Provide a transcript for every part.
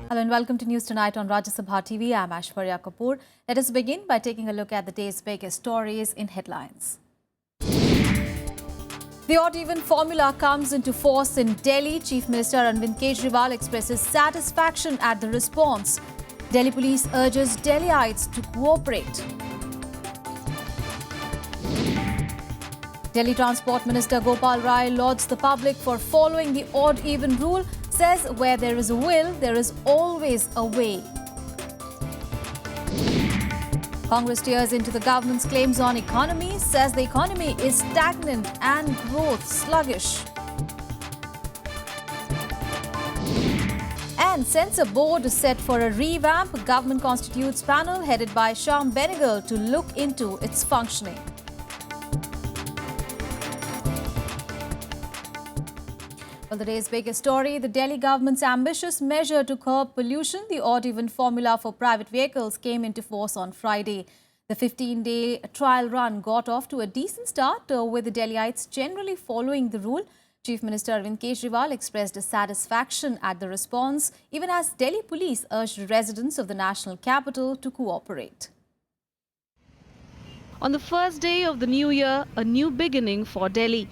Hello and welcome to News Tonight on Rajya Sabha TV. I'm Aishwarya Kapoor. Let us begin by taking a look at the day's biggest stories in headlines. The odd-even formula comes into force in Delhi. Chief Minister Arvind Kejriwal expresses satisfaction at the response. Delhi police urges Delhiites to cooperate. Delhi Transport Minister Gopal Rai lauds the public for following the odd-even rule, says where there is a will, there is always a way. Congress tears into the government's claims on economy, says the economy is stagnant and growth sluggish. And Censor Board is set for a revamp. Government constitutes panel headed by Shyam Benegal to look into its functioning. Well, the day's biggest story, the Delhi government's ambitious measure to curb pollution, the odd-even formula for private vehicles, came into force on Friday. The 15-day trial run got off to a decent start, with the Delhiites generally following the rule. Chief Minister Arvind Kejriwal expressed dissatisfaction at the response, even as Delhi police urged residents of the national capital to cooperate. On the first day of the new year, a new beginning for Delhi.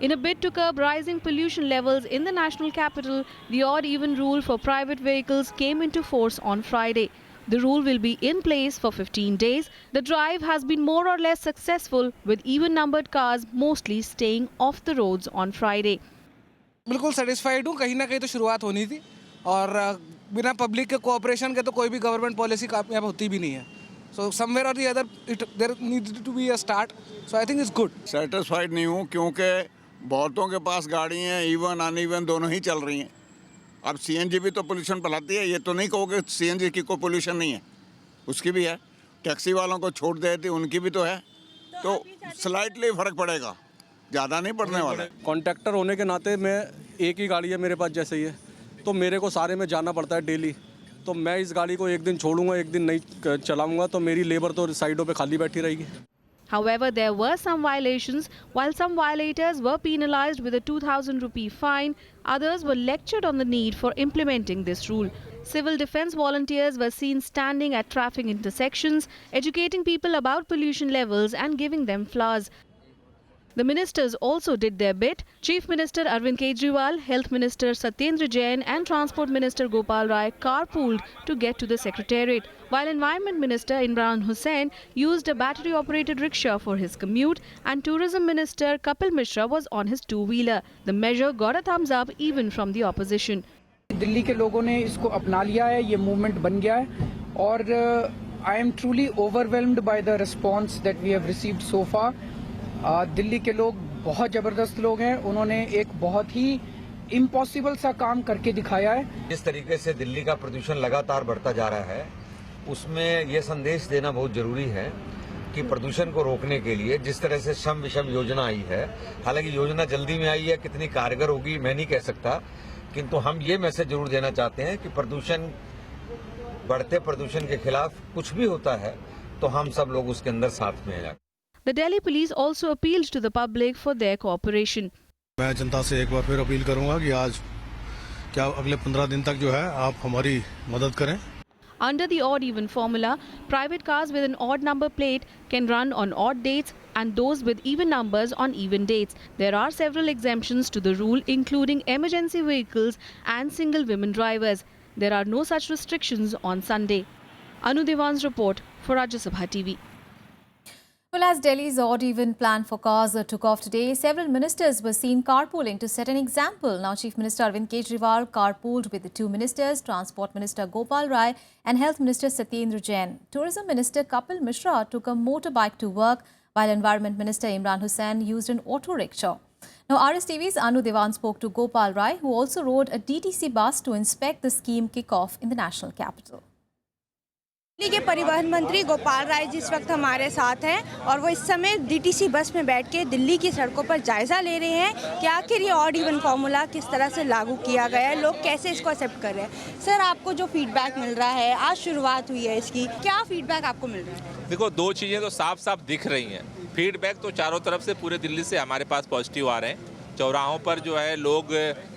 In a bid to curb rising pollution levels in the national capital, the odd-even rule for private vehicles came into force on Friday. The rule will be in place for 15 days. The drive has been more or less successful, with even-numbered cars mostly staying off the roads on Friday. बिल्कुल satisfied हूँ. कहीं ना कहीं तो शुरुआत होनी थी और बिना पब्लिक के कोऑपरेशन के तो कोई भी गवर्नमेंट पॉलिसी कामयाब होती भी नहीं है. So somewhere or the other, there needs to be a start. So I think it's good. Satisfied नहीं हूँ क्योंकि बहुतों के पास गाड़ी हैं, इवन अनइवन दोनों ही चल रही हैं. अब सीएनजी भी तो पोल्यूशन फैलाती है. ये तो नहीं कहोगे सीएनजी की कोई पोल्यूशन नहीं है, उसकी भी है. टैक्सी वालों को छूट दे दी, उनकी भी तो है. तो स्लाइटली फर्क पड़ेगा, ज़्यादा नहीं पड़ने वाला. कॉन्ट्रैक्टर होने के नाते मैं एक ही गाड़ी है मेरे पास जैसे ही है, तो मेरे को सारे में जाना पड़ता है डेली. तो मैं इस गाड़ी को एक दिन छोड़ूंगा, एक दिन नहीं चलाऊंगा, तो मेरी लेबर तो साइडों पे खाली बैठी रहेगी. However, there were some violations. While some violators were penalized with a 2,000 rupee fine, others were lectured on the need for implementing this rule. Civil defense volunteers were seen standing at traffic intersections, educating people about pollution levels and giving them flowers. The ministers also did their bit. Chief Minister Arvind Kejriwal, Health Minister Satyendra Jain and Transport Minister Gopal Rai carpooled to get to the Secretariat, while Environment Minister Imran Hussain used a battery-operated rickshaw for his commute and Tourism Minister Kapil Mishra was on his two-wheeler. The measure got a thumbs up even from the opposition. Delhi के लोगों ने इसको अपना लिया है, ये movement बन गया है और I am truly overwhelmed by the response that we have received so far. Delhi के लोग बहुत ज़बरदस्त लोग हैं. उन्होंने एक बहुत ही इम्पॉसिबल सा काम करके दिखाया है. जिस तरीके से दिल्ली का प्रदूषण लगातार बढ़ता जा रहा है, उसमें ये संदेश देना बहुत जरूरी है कि प्रदूषण को रोकने के लिए जिस तरह से शम विषम योजना आई है, हालांकि योजना जल्दी में आई है, कितनी कारगर होगी मैं नहीं कह सकता, किंतु हम ये मैसेज जरूर देना चाहते हैं कि प्रदूषण, बढ़ते प्रदूषण के खिलाफ कुछ भी होता है तो हम सब लोग उसके अंदर साथ में हैं. The Delhi police also appealed to the public for their cooperation. मैं जनता से एक बार फिर अपील करूंगा कि आज क्या अगले 15 दिन तक जो है आप हमारी मदद करें. Under the odd-even formula, private cars with an odd number plate can run on odd dates and those with even numbers on even dates. There are several exemptions to the rule, including emergency vehicles and single women drivers. There are no such restrictions on Sunday. Anu Devan's report for Rajya Sabha TV. Well, as Delhi's odd-even plan for cars took off today, several ministers were seen carpooling to set an example. Now, Chief Minister Arvind Kejriwal carpooled with the two ministers, Transport Minister Gopal Rai and Health Minister Satyendra Jain. Tourism Minister Kapil Mishra took a motorbike to work, while Environment Minister Imran Hussain used an auto rickshaw. Now, RSTV's Anu Devan spoke to Gopal Rai, who also rode a DTC bus to inspect the scheme kick-off in the national capital. Delhi के परिवहन मंत्री गोपाल राय जिस वक्त हमारे साथ हैं और वो इस समय डीटीसी बस में बैठ के दिल्ली की सड़कों पर जायजा ले रहे हैं कि आखिर ये ऑड इवन फॉर्मूला किस तरह से लागू किया गया है, लोग कैसे इसको एक्सेप्ट कर रहे हैं. सर, आपको जो फीडबैक मिल रहा है, आज शुरुआत हुई है इसकी, क्या फीडबैक आपको मिल रहा है? देखो, दो चीज़ें तो साफ साफ दिख रही हैं. फीडबैक तो चारों तरफ से पूरे दिल्ली से हमारे पास पॉजिटिव आ रहे हैं. चौराहों पर जो है लोग,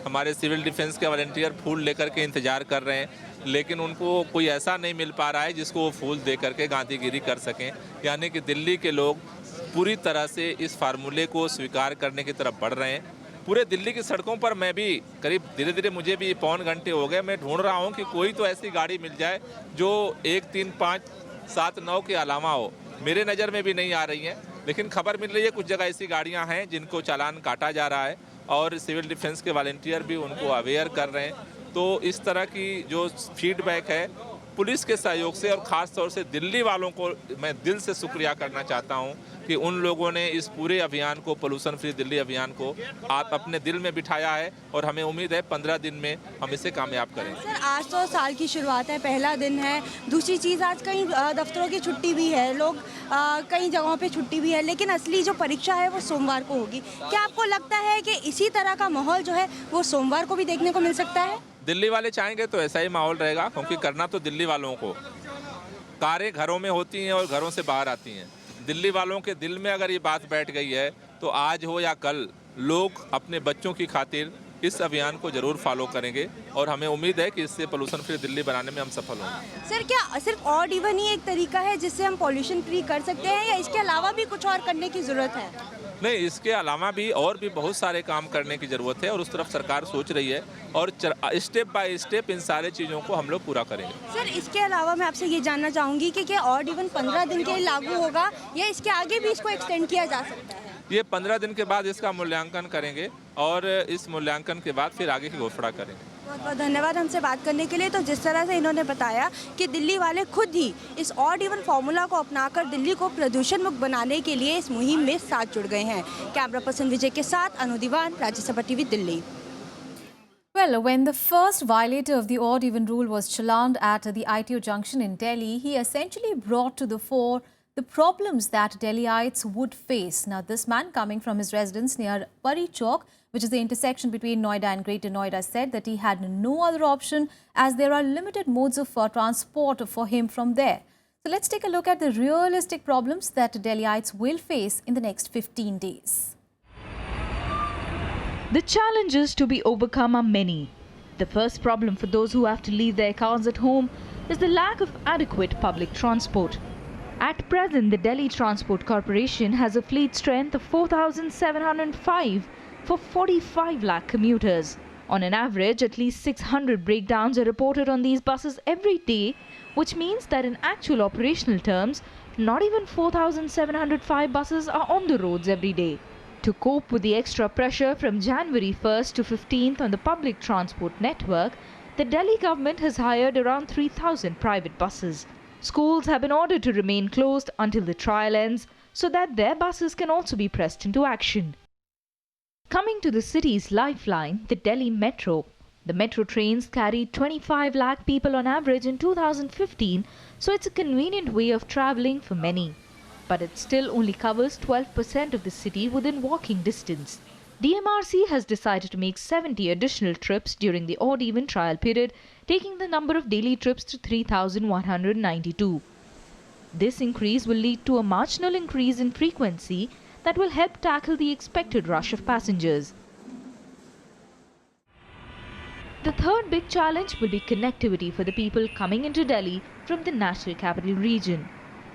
हमारे सिविल डिफेंस के वॉलंटियर फूल लेकर के इंतजार कर रहे हैं. लेकिन उनको कोई ऐसा नहीं मिल पा रहा है जिसको वो फूल दे करके गांधीगिरी कर सकें। यानी कि दिल्ली के लोग पूरी तरह से इस फार्मूले को स्वीकार करने की तरफ बढ़ रहे हैं। पूरे दिल्ली की सड़कों पर मैं भी करीब धीरे धीरे, मुझे भी पौन घंटे हो गए, मैं ढूंढ रहा हूं कि कोई तो ऐसी गाड़ी मिल जाए जो 1, 3, 5, 7, 9 के अलावा हो। मेरे नज़र में भी नहीं आ रही हैं, लेकिन खबर मिल रही है कुछ जगह ऐसी गाड़ियां हैं जिनको चालान काटा जा रहा है और सिविल डिफेंस के वॉलंटियर भी उनको अवेयर कर रहे हैं। तो इस तरह की जो फीडबैक है पुलिस के सहयोग से, और ख़ास तौर से दिल्ली वालों को मैं दिल से शुक्रिया करना चाहता हूं कि उन लोगों ने इस पूरे अभियान को, पोल्यूशन फ्री दिल्ली अभियान को आप अपने दिल में बिठाया है और हमें उम्मीद है 15 दिन में हम इसे कामयाब करेंगे। सर, आज तो साल की शुरुआत है, पहला दिन है। दूसरी चीज़, आज कई दफ्तरों की छुट्टी भी है, लोग कई जगहों पे छुट्टी भी है, लेकिन असली जो परीक्षा है वो सोमवार को होगी। क्या आपको लगता है कि इसी तरह का माहौल जो है वो सोमवार को भी देखने को मिल सकता है? दिल्ली वाले चाहेंगे तो ऐसा ही माहौल रहेगा, क्योंकि करना तो दिल्ली वालों को। कारें घरों में होती हैं और घरों से बाहर आती हैं। दिल्ली वालों के दिल में अगर ये बात बैठ गई है तो आज हो या कल लोग अपने बच्चों की खातिर इस अभियान को जरूर फॉलो करेंगे और हमें उम्मीद है कि इससे पोल्यूशन फ्री दिल्ली बनाने में हम सफल होंगे। सर, क्या सिर्फ ऑड इवन ही एक तरीका है जिससे हम पॉल्यूशन फ्री कर सकते हैं, या इसके अलावा भी कुछ और करने की ज़रूरत है? नहीं, इसके अलावा भी और भी बहुत सारे काम करने की ज़रूरत है और उस तरफ सरकार सोच रही है और स्टेप बाय स्टेप इन सारे चीज़ों को हम लोग पूरा करेंगे। सर, इसके अलावा मैं आपसे ये जानना चाहूँगी कि क्या ऑड इवन 15 दिन के लिए लागू होगा या इसके आगे भी इसको एक्सटेंड किया जा सकता है? ये 15 दिन के बाद इसका मूल्यांकन करेंगे और इस मूल्यांकन के बाद फिर आगे की घोषणा करेंगे। बहुत बहुत धन्यवाद हमसे बात करने के लिए। तो जिस तरह से इन्होंने बताया कि दिल्ली वाले खुद ही इस ऑड इवन फार्मूला को अपनाकर दिल्ली को प्रदूषण मुक्त बनाने के लिए इस मुहिम में साथ जुड़ गए हैं। कैमरा पर्सन विजय के साथ Anu Diwan, Rajya Sabha TV, Delhi. Well, when the first violator of the odd even rule was challaned at the ITO junction in Delhi, he essentially brought to the fore the problems that Delhiites would face. Now, this man, coming from his residence near Pari Chowk, which is the intersection between Noida and Greater Noida, said that he had no other option as there are limited modes of transport for him from there. So let's take a look at the realistic problems that Delhiites will face in the next 15 days. The challenges to be overcome are many. The first problem for those who have to leave their cars at home is the lack of adequate public transport. At present, the Delhi Transport Corporation has a fleet strength of 4,705 for 45 lakh commuters. On an average, at least 600 breakdowns are reported on these buses every day, which means that in actual operational terms, not even 4,705 buses are on the roads every day. To cope with the extra pressure from January 1st to 15th on the public transport network, the Delhi government has hired around 3,000 private buses. Schools have been ordered to remain closed until the trial ends so that their buses can also be pressed into action. Coming to the city's lifeline, the Delhi Metro. The metro trains carried 25 lakh people on average in 2015, so it's a convenient way of travelling for many. But it still only covers 12% of the city within walking distance. DMRC has decided to make 70 additional trips during the odd-even trial period, taking the number of daily trips to 3,192. This increase will lead to a marginal increase in frequency that will help tackle the expected rush of passengers. The third big challenge will be connectivity for the people coming into Delhi from the National Capital Region.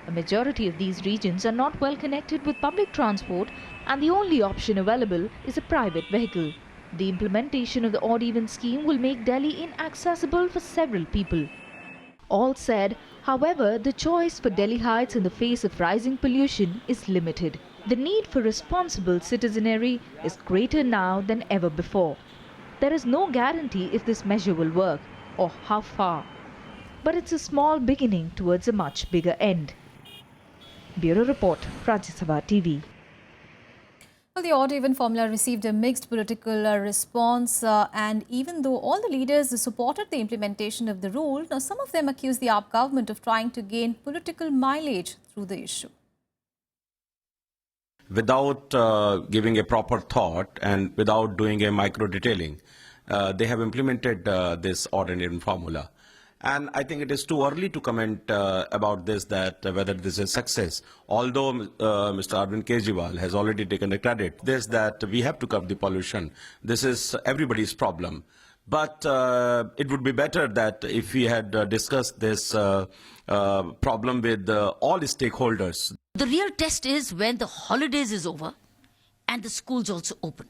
A majority of these regions are not well connected with public transport, and the only option available is a private vehicle. The implementation of the odd-even scheme will make Delhi inaccessible for several people. All said, however, the choice for Delhiites in the face of rising pollution is limited. The need for responsible citizenry is greater now than ever before. There is no guarantee if this measure will work or how far, but it's a small beginning towards a much bigger end. Bureau Report, Rajya Sabha TV. Well, the odd-even formula received a mixed political response, and even though all the leaders supported the implementation of the rule, now some of them accused the AAP government of trying to gain political mileage through the issue. Without giving a proper thought and without doing a micro-detailing, they have implemented this odd-even formula. And I think it is too early to comment about this, that whether this is a success. Although Mr. Arvind Kejriwal has already taken the credit, this that we have to curb the pollution. This is everybody's problem. But it would be better that if we had discussed this problem with all stakeholders. The real test is when the holidays is over and the schools also open.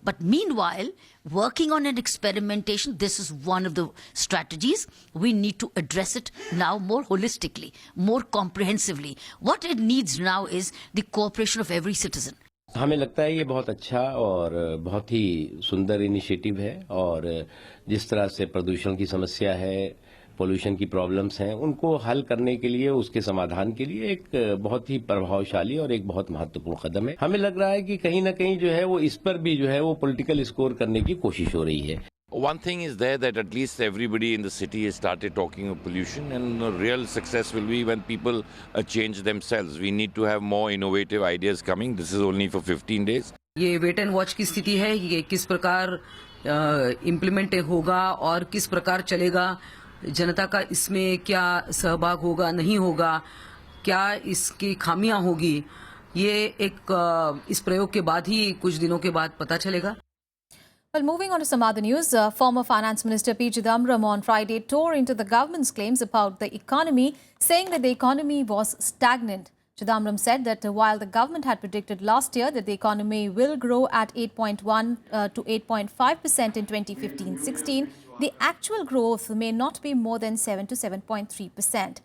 But meanwhile, working on an experimentation, this is one of the strategies. We need to address it now more holistically, more comprehensively. What it needs now is the cooperation of every citizen. हमें लगता है ये बहुत अच्छा और बहुत ही सुंदर initiative है और जिस तरह से प्रदूषण की समस्या है, पोल्यूशन की प्रॉब्लम्स हैं, उनको हल करने के लिए, उसके समाधान के लिए एक बहुत ही प्रभावशाली और एक बहुत महत्वपूर्ण कदम है. हमें लग रहा है कि कहीं ना कहीं जो है वो इस पर भी जो है वो पॉलिटिकल स्कोर करने की कोशिश हो रही है. One thing is there that at least everybody in the city has started talking of pollution, and the real success will be when people change themselves. We need to have more innovative ideas coming. This is only for 15 days. ये wait and watch की स्थिति है, ये किस प्रकार implement होगा और किस प्रकार चलेगा, जनता का इसमें क्या सहभाग होगा, नहीं होगा, क्या इसकी खामियां होगी, ये एक इस प्रयोग के बाद ही कुछ दिनों के बाद पता चलेगा. Well, moving on to some other news, former Finance Minister P. Chidambaram on Friday tore into the government's claims about the economy, saying that the economy was stagnant. Chidambaram said that while the government had predicted last year that the economy will grow at 8.1 to 8.5% in 2015-16, the actual growth may not be more than 7 to 7.3%.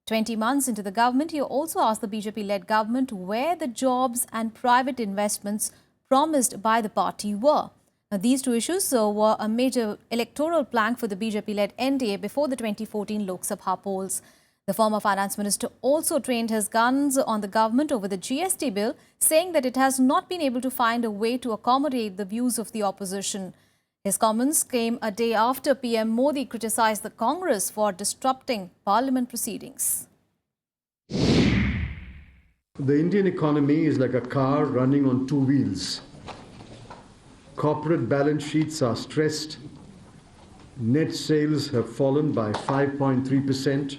20 months into the government, he also asked the BJP-led government where the jobs and private investments promised by the party were. Now, these two issues were a major electoral plank for the BJP-led NDA before the 2014 Lok Sabha polls. The former finance minister also trained his guns on the government over the GST bill, saying that it has not been able to find a way to accommodate the views of the opposition. His comments came a day after PM Modi criticized the Congress for disrupting parliament proceedings. The Indian economy is like a car running on two wheels. Corporate balance sheets are stressed. Net sales have fallen by 5.3%,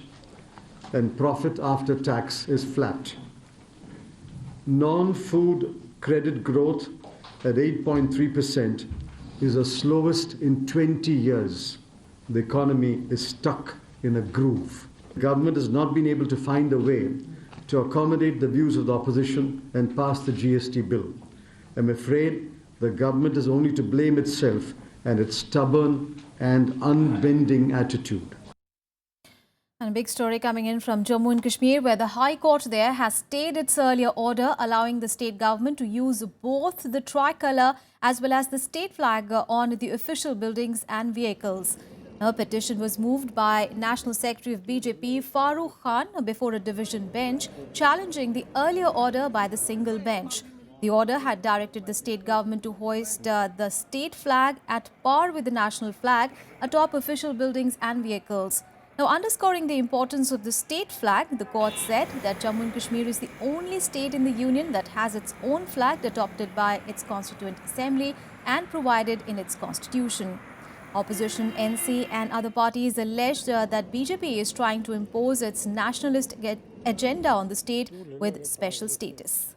and profit after tax is flat. Non-food credit growth at 8.3% is the slowest in 20 years. The economy is stuck in a groove. The government has not been able to find a way to accommodate the views of the opposition and pass the GST bill. I'm afraid the government is only to blame itself and its stubborn and unbending attitude. And a big story coming in from Jammu and Kashmir, where the High Court there has stayed its earlier order allowing the state government to use both the tricolour as well as the state flag on the official buildings and vehicles. A petition was moved by National Secretary of BJP Farooq Khan before a division bench, challenging the earlier order by the single bench. The order had directed the state government to hoist the state flag at par with the national flag atop official buildings and vehicles. Now, underscoring the importance of the state flag, the court said that Jammu and Kashmir is the only state in the union that has its own flag adopted by its constituent assembly and provided in its constitution. Opposition NC and other parties alleged that BJP is trying to impose its nationalist agenda on the state with special status.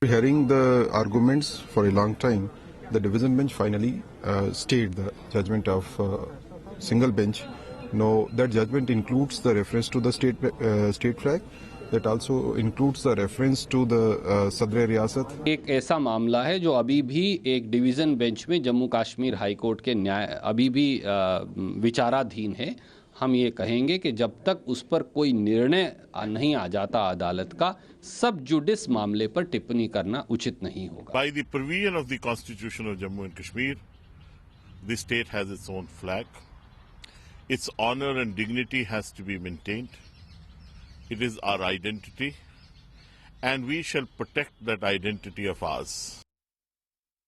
Hearing the arguments for a long time, the division bench finally stayed the judgment of single bench. No, that judgment includes the reference to the state flag. That also includes the reference to the Sadr Riyasat. एक ऐसा मामला है जो अभी भी एक division bench में Jammu Kashmir high court के न्याय अभी भी विचाराधीन है. हम ये कहेंगे कि जब तक उस पर कोई निर्णय नहीं आ जाता अदालत का, सब जुडिस मामले पर टिप्पणी करना उचित नहीं होगा. By the provision of the Constitution of Jammu and Kashmir, the state has its own flag. Its honor and dignity has to be maintained. It is our identity, and we shall protect that identity of ours.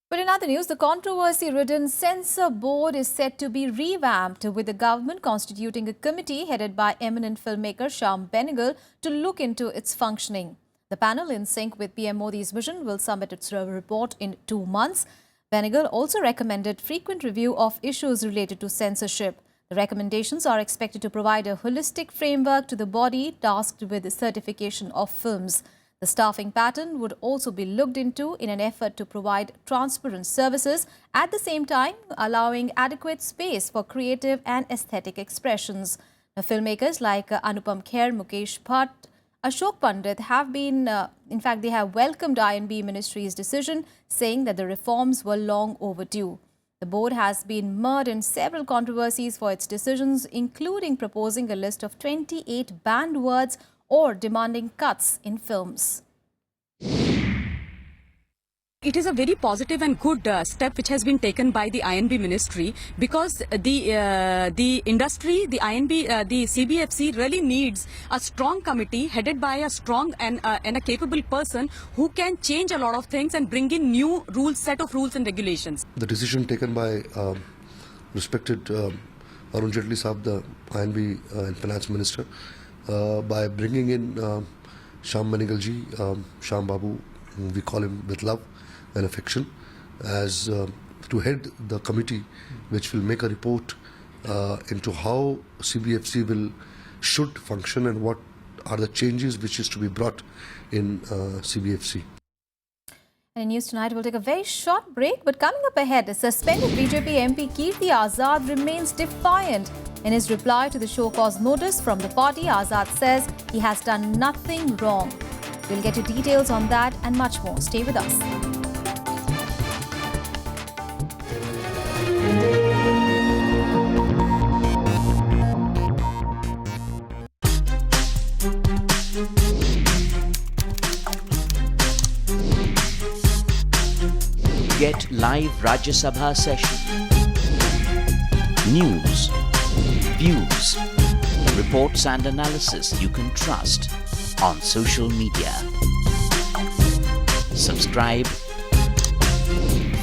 But in other news, the controversy-ridden censor board is set to be revamped, with the government constituting a committee headed by eminent filmmaker Shyam Benegal to look into its functioning. The panel, in sync with PM Modi's vision, will submit its report in 2 months. Benegal also recommended frequent review of issues related to censorship. The recommendations are expected to provide a holistic framework to the body tasked with the certification of films. The staffing pattern would also be looked into in an effort to provide transparent services, at the same time allowing adequate space for creative and aesthetic expressions. Now, filmmakers like Anupam Kher, Mukesh Bhatt, Ashok Pandit have been, they have welcomed INB Ministry's decision, saying that the reforms were long overdue. The board has been mired in several controversies for its decisions, including proposing a list of 28 banned words or demanding cuts in films. It is a very positive and good step which has been taken by the INB ministry, because the industry, the INB, the CBFC really needs a strong committee headed by a strong and a capable person who can change a lot of things and bring in new rules, set of rules and regulations. The decision taken by respected Arun Jaitley Sahab, the INB and Finance Minister, by bringing in Shyam Benegal, Shyam Babu, we call him with love and affection, as to head the committee which will make a report into how CBFC should function and what are the changes which is to be brought in CBFC. And in News Tonight, we'll take a very short break, but coming up ahead, a suspended BJP MP Kirti Azad remains defiant. In his reply to the show cause notice from the party, Azad says he has done nothing wrong. We'll get you details on that and much more. Stay with us. Get live Rajya Sabha session. News, views, reports and analysis you can trust on social media. Subscribe,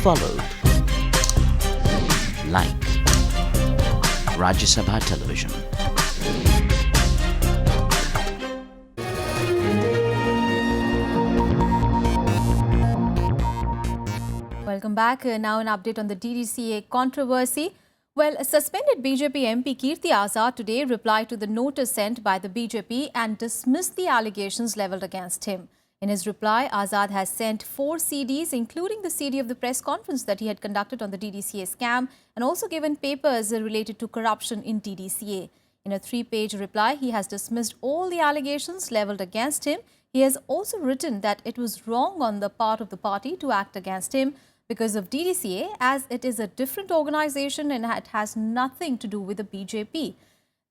follow, like Rajya Sabha Television. Welcome back. Now an update on the DDCA controversy. Well, a suspended BJP MP Kirti Azad today replied to the notice sent by the BJP and dismissed the allegations levelled against him. In his reply, Azad has sent 4 CDs, including the CD of the press conference that he had conducted on the DDCA scam, and also given papers related to corruption in DDCA. In a 3-page reply, he has dismissed all the allegations levelled against him. He has also written that it was wrong on the part of the party to act against him because of DDCA, as it is a different organization and it has nothing to do with the BJP.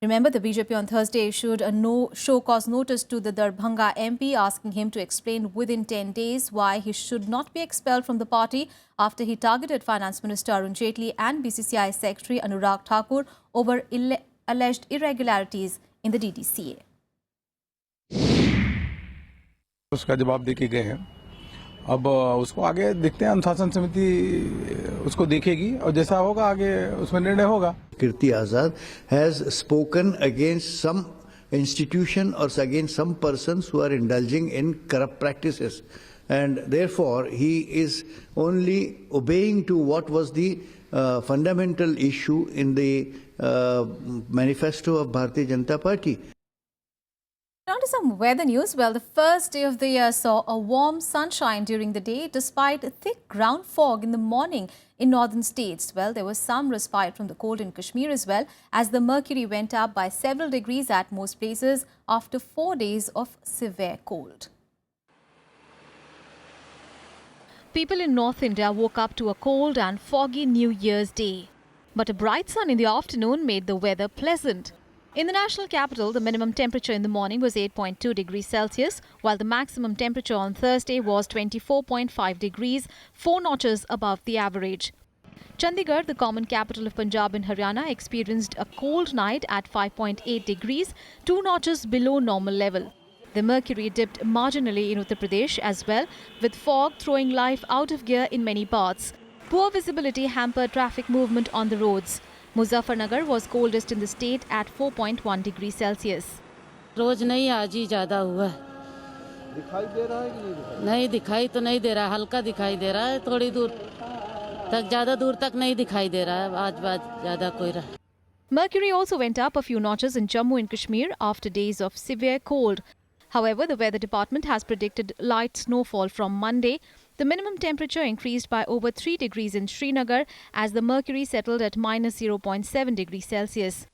Remember, the BJP on Thursday issued a no-show cause notice to the Darbhanga MP, asking him to explain within 10 days why he should not be expelled from the party after he targeted Finance Minister Arun Jaitley and BCCI Secretary Anurag Thakur over alleged irregularities in the DDCA. उसका जवाब देके गए हैं। अब उसको आगे देखते हैं, अनुशासन समिति उसको देखेगी और जैसा होगा आगे उसमें निर्णय होगा। Kirti Azad has spoken against some institution or against some persons who are indulging in corrupt practices, and therefore he is only obeying to what was the fundamental issue in the manifesto of Bharatiya Janata Party. Now to some weather news. Well, the first day of the year saw a warm sunshine during the day despite thick ground fog in the morning in northern states. Well, there was some respite from the cold in Kashmir as well, as the mercury went up by several degrees at most places after 4 days of severe cold. People in North India woke up to a cold and foggy New Year's Day. But a bright sun in the afternoon made the weather pleasant. In the national capital, the minimum temperature in the morning was 8.2 degrees Celsius, while the maximum temperature on Thursday was 24.5 degrees, 4 notches above the average. Chandigarh, the common capital of Punjab and Haryana, experienced a cold night at 5.8 degrees, 2 notches below normal level. The mercury dipped marginally in Uttar Pradesh as well, with fog throwing life out of gear in many parts. Poor visibility hampered traffic movement on the roads. Muzaffarnagar was coldest in the state at 4.1 degrees Celsius. रोज नहीं, आज ही ज्यादा हुआ। दिखाई दे रहा है कि नहीं दिखाई? नहीं दिखाई तो नहीं दे रहा, हल्का दिखाई दे रहा है, थोड़ी दूर तक, ज्यादा दूर तक नहीं दिखाई दे रहा है, आज ज्यादा कोई रहा। Mercury also went up a few notches in Jammu and Kashmir after days of severe cold. However, the weather department has predicted light snowfall from Monday. The minimum temperature increased by over 3 degrees in Srinagar as the mercury settled at minus 0.7 degrees Celsius.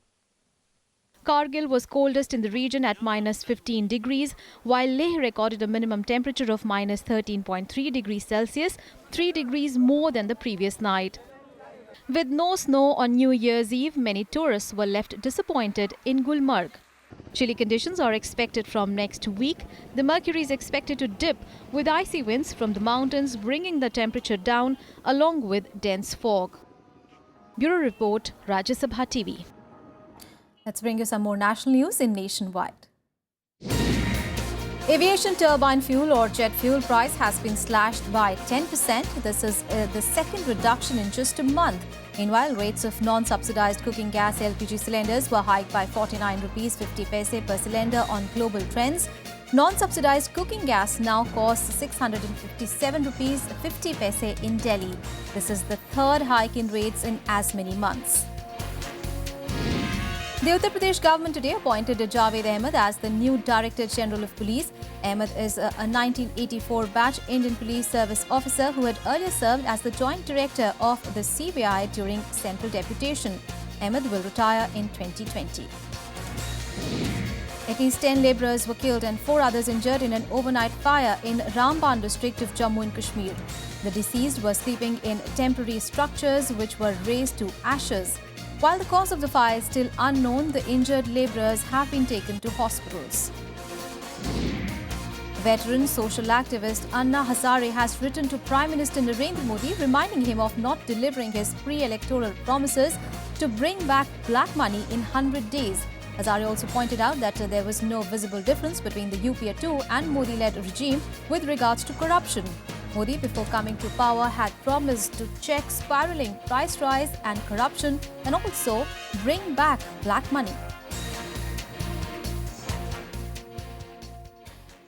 Kargil was coldest in the region at minus 15 degrees, while Leh recorded a minimum temperature of minus 13.3 degrees Celsius, 3 degrees more than the previous night. With no snow on New Year's Eve, many tourists were left disappointed in Gulmarg. Chilly conditions are expected from next week. The mercury is expected to dip with icy winds from the mountains, bringing the temperature down along with dense fog. Bureau Report, Rajya Sabha TV. Let's bring you some more national news in Nationwide. Aviation turbine fuel or jet fuel price has been slashed by 10%. This is the second reduction in just a month. Meanwhile, rates of non-subsidized cooking gas LPG cylinders were hiked by 49 rupees 50 paise per cylinder on global trends. Non-subsidized cooking gas now costs 657 rupees 50 paise in Delhi. This is the third hike in rates in as many months. The Uttar Pradesh government today appointed Javed Ahmed as the new Director General of Police. Ahmed is a 1984 batch Indian Police Service officer who had earlier served as the Joint Director of the CBI during Central Deputation. Ahmed will retire in 2020. At least 10 labourers were killed and 4 others injured in an overnight fire in Ramban district of Jammu and Kashmir. The deceased were sleeping in temporary structures which were razed to ashes. While the cause of the fire is still unknown, the injured labourers have been taken to hospitals. Veteran social activist Anna Hazare has written to Prime Minister Narendra Modi reminding him of not delivering his pre-electoral promises to bring back black money in 100 days. Hazare also pointed out that there was no visible difference between the UPA 2 and Modi-led regime with regards to corruption. Modi, before coming to power, had promised to check spiralling price rise and corruption and also bring back black money.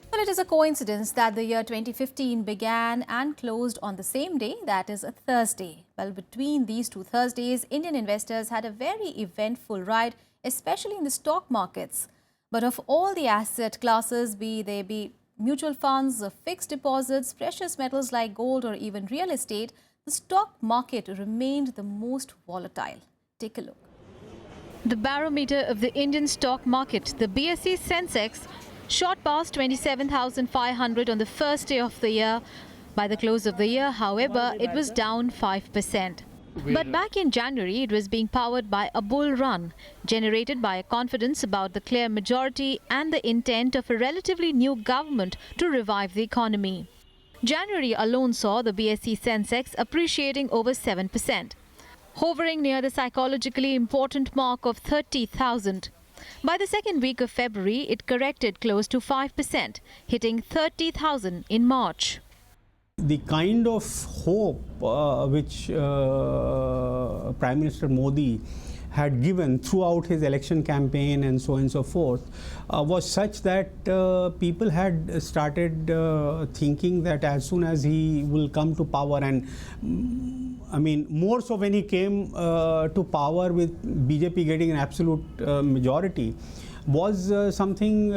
Well, it is a coincidence that the year 2015 began and closed on the same day, that is a Thursday. Well, between these two Thursdays, Indian investors had a very eventful ride, especially in the stock markets. But of all the asset classes, be they be mutual funds, fixed deposits, precious metals like gold or even real estate, the stock market remained the most volatile. Take a look. The barometer of the Indian stock market, the BSE Sensex, shot past 27,500 on the first day of the year. By the close of the year, however, it was down 5%. But back in January, it was being powered by a bull run, generated by a confidence about the clear majority and the intent of a relatively new government to revive the economy. January alone saw the BSE Sensex appreciating over 7%, hovering near the psychologically important mark of 30,000. By the second week of February, it corrected close to 5%, hitting 30,000 in March. The kind of hope which Prime Minister Modi had given throughout his election campaign and so on and so forth was such that people had started thinking that as soon as he will come to power, and I mean more so when he came to power with BJP getting an absolute majority, was something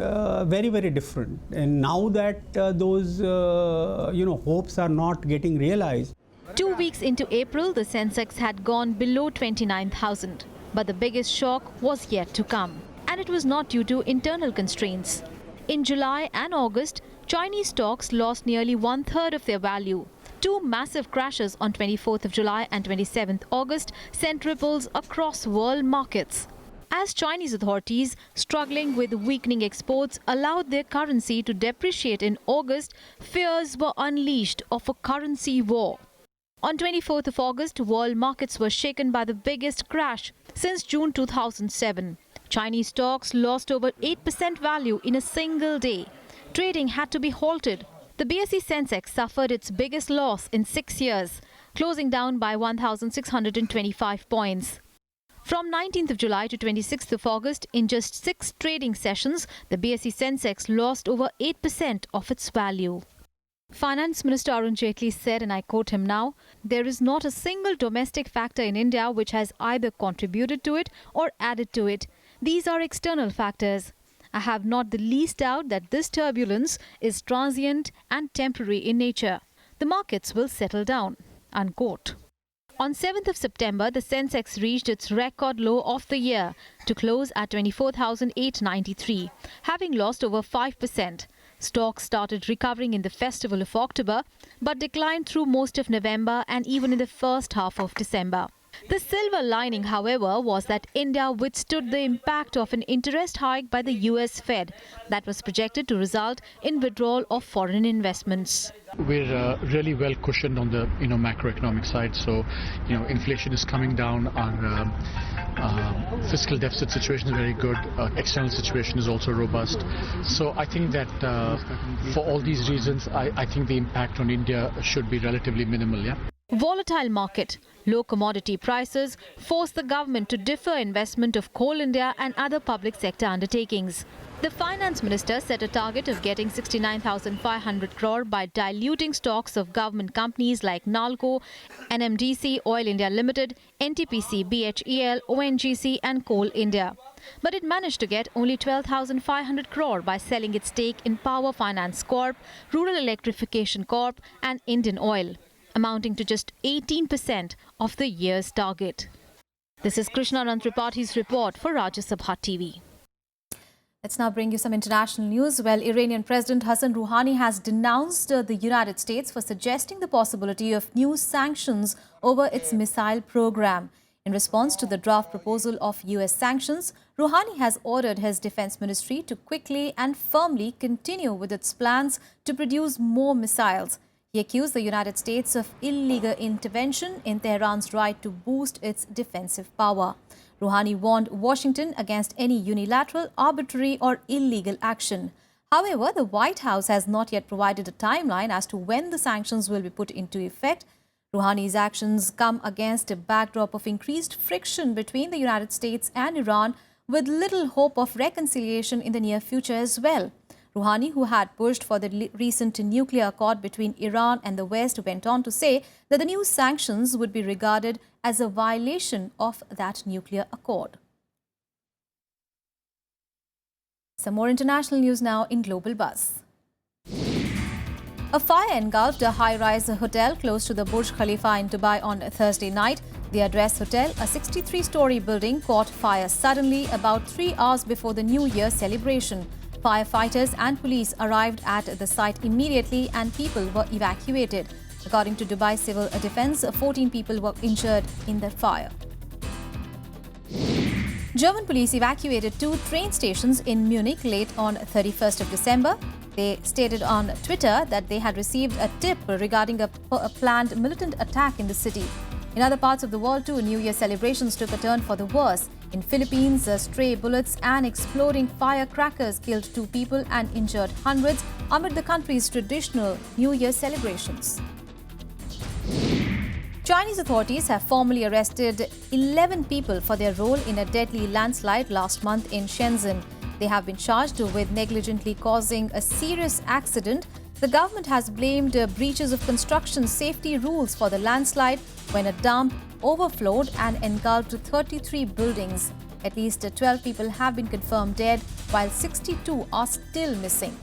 very, very different. And now that those hopes are not getting realized. 2 weeks into April, the Sensex had gone below 29,000. But the biggest shock was yet to come. And it was not due to internal constraints. In July and August, Chinese stocks lost nearly 1/3 of their value. 2 massive crashes on 24th of July and 27th August sent ripples across world markets. As Chinese authorities, struggling with weakening exports, allowed their currency to depreciate in August, fears were unleashed of a currency war. On 24th of August, world markets were shaken by the biggest crash since June 2007. Chinese stocks lost over 8% value in a single day. Trading had to be halted. The BSE Sensex suffered its biggest loss in 6 years, closing down by 1,625 points. From 19th of July to 26th of August, in just 6 trading sessions, the BSE Sensex lost over 8% of its value. Finance Minister Arun Jaitley said, and I quote him now, "There is not a single domestic factor in India which has either contributed to it or added to it. These are external factors. I have not the least doubt that this turbulence is transient and temporary in nature. The markets will settle down." Unquote. On 7th of September, the Sensex reached its record low of the year to close at 24,893, having lost over 5%. Stocks started recovering in the festival of October, but declined through most of November and even in the first half of December. The silver lining, however, was that India withstood the impact of an interest hike by the US Fed that was projected to result in withdrawal of foreign investments. We're really well cushioned on the macroeconomic side, so inflation is coming down. Our fiscal deficit situation is very good. External situation is also robust. So I think that for all these reasons, I think the impact on India should be relatively minimal. Yeah. Volatile market, low commodity prices forced the government to defer investment of Coal India and other public sector undertakings. The finance minister set a target of getting 69,500 crore by diluting stocks of government companies like NALCO, NMDC, Oil India Limited, NTPC, BHEL, ONGC and Coal India. But it managed to get only 12,500 crore by selling its stake in Power Finance Corp, Rural Electrification Corp and Indian Oil, amounting to just 18% of the year's target. This is Krishna Tripathi report for Rajya Sabha TV. Let's now bring you some international news. Well, Iranian President Hassan Rouhani has denounced the United States for suggesting the possibility of new sanctions over its missile program. In response to the draft proposal of US sanctions, Rouhani has ordered his defense ministry to quickly and firmly continue with its plans to produce more missiles. He accused the United States of illegal intervention in Tehran's right to boost its defensive power. Rouhani warned Washington against any unilateral, arbitrary or illegal action. However, the White House has not yet provided a timeline as to when the sanctions will be put into effect. Rouhani's actions come against a backdrop of increased friction between the United States and Iran, with little hope of reconciliation in the near future as well. Rouhani, who had pushed for the recent nuclear accord between Iran and the West, went on to say that the new sanctions would be regarded as a violation of that nuclear accord. Some more international news now in Global Buzz. A fire engulfed a high-rise hotel close to the Burj Khalifa in Dubai on Thursday night. The Address Hotel, a 63-story building, caught fire suddenly about 3 hours before the New Year celebration. Firefighters and police arrived at the site immediately and people were evacuated. According to Dubai Civil Defense, 14 people were injured in the fire. German police evacuated 2 train stations in Munich late on 31st of December. They stated on Twitter that they had received a tip regarding a planned militant attack in the city. In other parts of the world too, New Year celebrations took a turn for the worse. In Philippines, stray bullets and exploding firecrackers killed 2 people and injured hundreds amid the country's traditional New Year celebrations. Chinese authorities have formally arrested 11 people for their role in a deadly landslide last month in Shenzhen. They have been charged with negligently causing a serious accident. The government has blamed breaches of construction safety rules for the landslide when a dump overflowed and engulfed 33 buildings. At least 12 people have been confirmed dead, while 62 are still missing.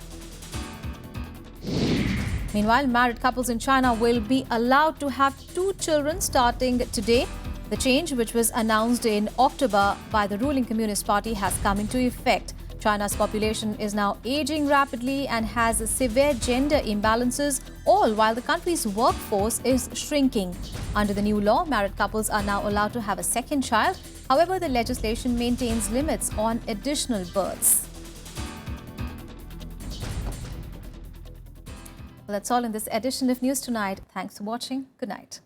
Meanwhile, married couples in China will be allowed to have 2 children starting today. The change, which was announced in October by the ruling Communist Party, has come into effect. China's population is now aging rapidly and has severe gender imbalances, all while the country's workforce is shrinking. Under the new law, married couples are now allowed to have a second child. However, the legislation maintains limits on additional births. Well, that's all in this edition of News Tonight. Thanks for watching. Good night.